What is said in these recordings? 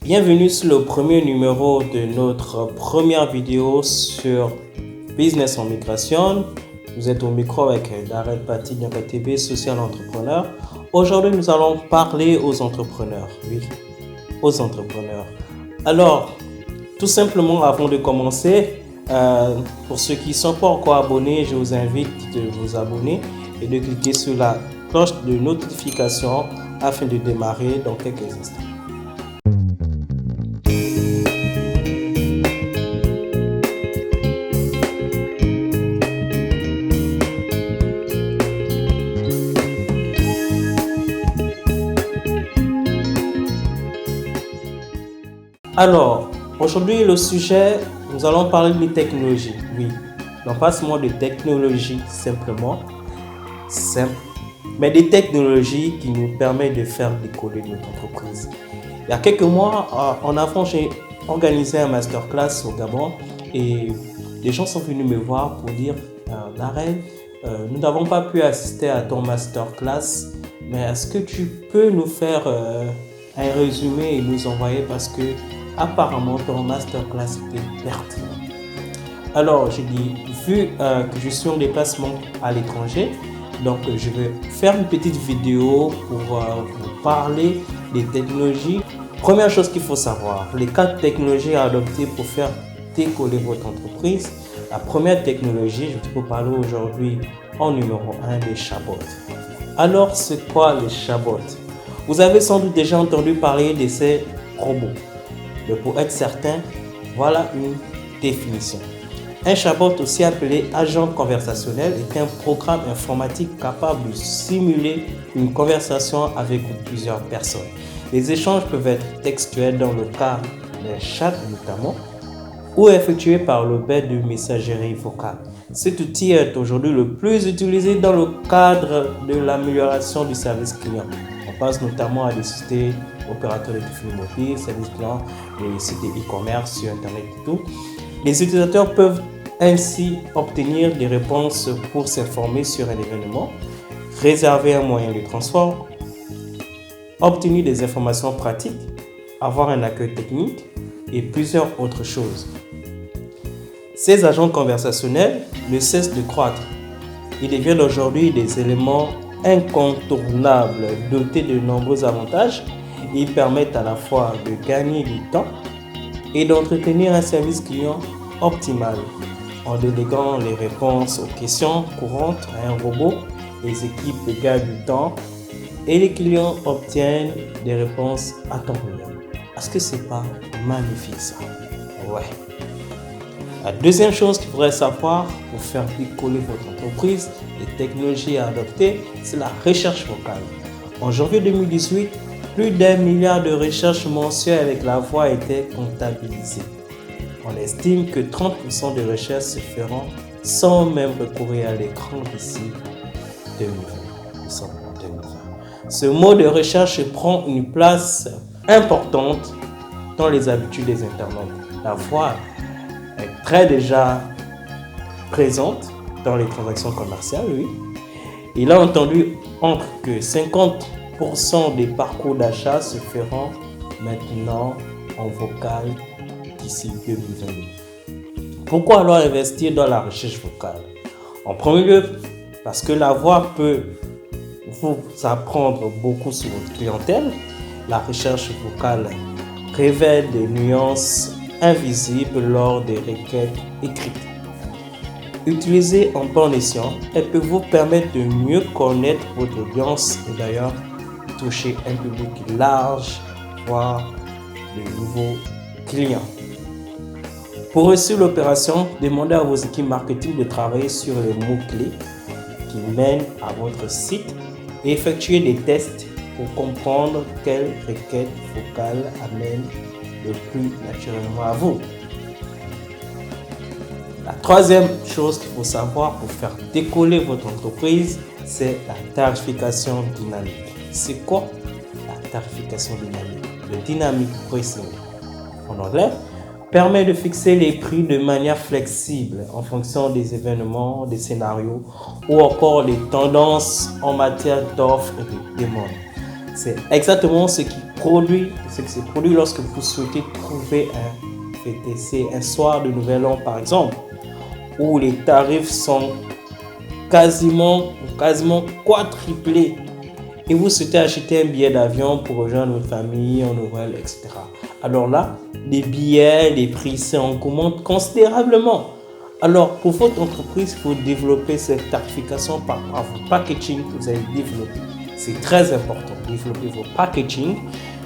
Bienvenue sur le premier numéro de notre première vidéo sur Business en migration. Vous êtes au micro avec Darrell Pati, TB, social entrepreneur. Aujourd'hui, nous allons parler aux entrepreneurs. Oui, aux entrepreneurs. Alors, tout simplement, avant de commencer, pour ceux qui ne sont pas encore abonnés, je vous invite de vous abonner et de cliquer sur la cloche de notification afin de démarrer dans quelques instants. Alors, aujourd'hui, le sujet, nous allons parler de technologie. Oui, non pas seulement de technologie simplement, mais des technologies qui nous permettent de faire décoller notre entreprise. Il y a quelques mois, en avant, j'ai organisé un masterclass au Gabon et des gens sont venus me voir pour dire Darrell, nous n'avons pas pu assister à ton masterclass, mais est-ce que tu peux nous faire un résumé et nous envoyer parce que apparemment ton masterclass était pertinent. Alors j'ai dit, vu que je suis en déplacement à l'étranger, donc je vais faire une petite vidéo pour vous parler des technologies. Première chose qu'il faut savoir, les 4 technologies à adopter pour faire décoller votre entreprise. La première technologie, je vais vous parler aujourd'hui en numéro 1 des chatbots. Alors c'est quoi les chatbots? Vous avez sans doute déjà entendu parler de ces robots. Mais pour être certain, voilà une définition. Un chatbot, aussi appelé agent conversationnel, est un programme informatique capable de simuler une conversation avec plusieurs personnes. Les échanges peuvent être textuels dans le cas d'un chat notamment, ou effectués par le biais de messagerie vocale. Cet outil est aujourd'hui le plus utilisé dans le cadre de l'amélioration du service client. On pense notamment à des sociétés opérateurs de téléphonie mobile, services clients, des sites e-commerce sur Internet et tout. Les utilisateurs peuvent ainsi obtenir des réponses pour s'informer sur un événement, réserver un moyen de transport, obtenir des informations pratiques, avoir un accueil technique et plusieurs autres choses. Ces agents conversationnels ne cessent de croître. Ils deviennent aujourd'hui des éléments incontournables dotés de nombreux avantages. Ils permettent à la fois de gagner du temps et d'entretenir un service client optimal. En déléguant les réponses aux questions courantes à un robot, les équipes gagnent du temps et les clients obtiennent des réponses à temps réel. Est-ce que c'est pas magnifique ça? Ouais. La deuxième chose qu'il faudrait savoir pour faire décoller votre entreprise, les technologies à adopter, c'est la recherche vocale. En janvier 2018, plus d'1 milliard de recherches mensuelles avec la voix étaient comptabilisées. On estime que 30% des recherches se feront sans même recourir à l'écran d'ici 2020. Nous sommes en 2020. Ce mode de recherche prend une place importante dans les habitudes des internautes. La voix est très déjà présente dans les transactions commerciales, oui. Il a entendu entre que 50% des parcours d'achat se feront maintenant en vocal d'ici 2022. Pourquoi alors investir dans la recherche vocale? En premier lieu, parce que la voix peut vous apprendre beaucoup sur votre clientèle. La recherche vocale révèle des nuances invisibles lors des requêtes écrites. Utilisée en bon escient, elle peut vous permettre de mieux connaître votre audience et d'ailleurs toucher un public large, voire de nouveaux clients. Pour réussir l'opération, demandez à vos équipes marketing de travailler sur les mots-clés qui mènent à votre site et effectuer des tests pour comprendre quelle requête vocale amène le plus naturellement à vous. La troisième chose qu'il faut savoir pour faire décoller votre entreprise, c'est la tarification dynamique. C'est quoi la tarification dynamique? Le dynamic pricing en anglais permet de fixer les prix de manière flexible en fonction des événements, des scénarios ou encore des tendances en matière d'offres et de demandes. C'est exactement ce qui produit, ce qui se produit lorsque vous souhaitez trouver un VTC, un soir de Nouvel An par exemple, où les tarifs sont quasiment quadruplés et vous souhaitez acheter un billet d'avion pour rejoindre votre famille en Noël, etc. Alors là, les billets, les prix augmentent considérablement. Alors, pour votre entreprise, il faut développer cette tarification par rapport à vos packaging que vous avez développé. C'est très important. Développer vos packaging.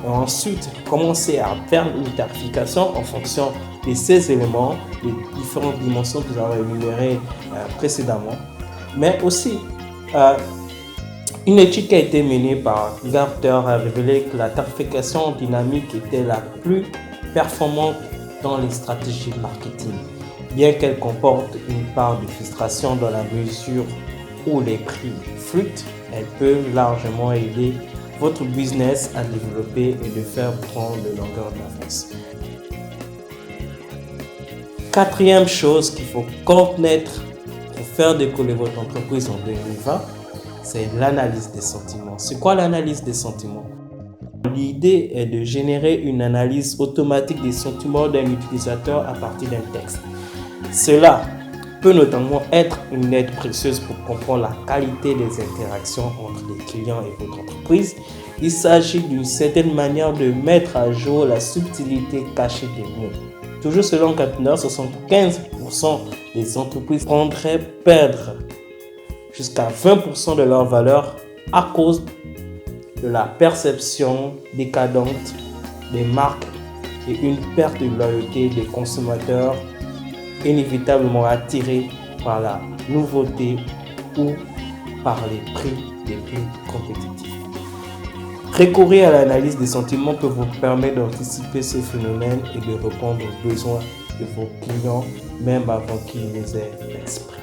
Et ensuite, commencer à faire une tarification en fonction de ces éléments, les différentes dimensions que vous avez énumérées précédemment. Mais aussi, une étude qui a été menée par Gartner a révélé que la tarification dynamique était la plus performante dans les stratégies marketing. Bien qu'elle comporte une part de frustration dans la mesure où les prix fluctuent, elle peut largement aider votre business à développer et de faire prendre de longueur d'avance. Quatrième chose qu'il faut connaître pour faire décoller votre entreprise en 2020, c'est l'analyse des sentiments. C'est quoi l'analyse des sentiments? L'idée est de générer une analyse automatique des sentiments d'un utilisateur à partir d'un texte. Cela peut notamment être une aide précieuse pour comprendre la qualité des interactions entre les clients et votre entreprise. Il s'agit d'une certaine manière de mettre à jour la subtilité cachée des mots. Toujours selon Gartner, 75% des entreprises pourraient perdre jusqu'à 20% de leur valeur à cause de la perception décadente des marques et une perte de loyauté des consommateurs inévitablement attirés par la nouveauté ou par les prix les plus compétitifs. Recourir à l'analyse des sentiments peut vous permettre d'anticiper ces phénomènes et de répondre aux besoins de vos clients même avant qu'ils les aient exprès.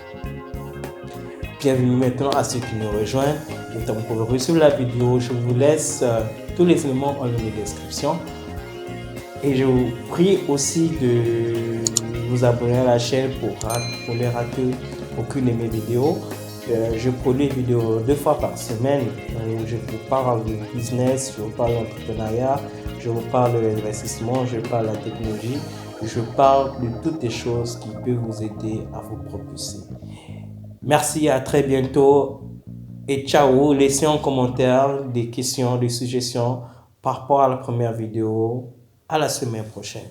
Bienvenue maintenant à ceux qui nous rejoignent. Donc pour reçu la vidéo, je vous laisse tous les éléments en lien de description. Et je vous prie aussi de vous abonner à la chaîne pour ne rater aucune de mes vidéos. Je produis des vidéos 2 fois par semaine où je vous parle de business, je vous parle d'entrepreneuriat, je vous parle de l'investissement, je parle de la technologie, je parle de toutes les choses qui peuvent vous aider à vous propulser. Merci, à très bientôt et ciao. Laissez en commentaire des questions, des suggestions par rapport à la première vidéo. À la semaine prochaine.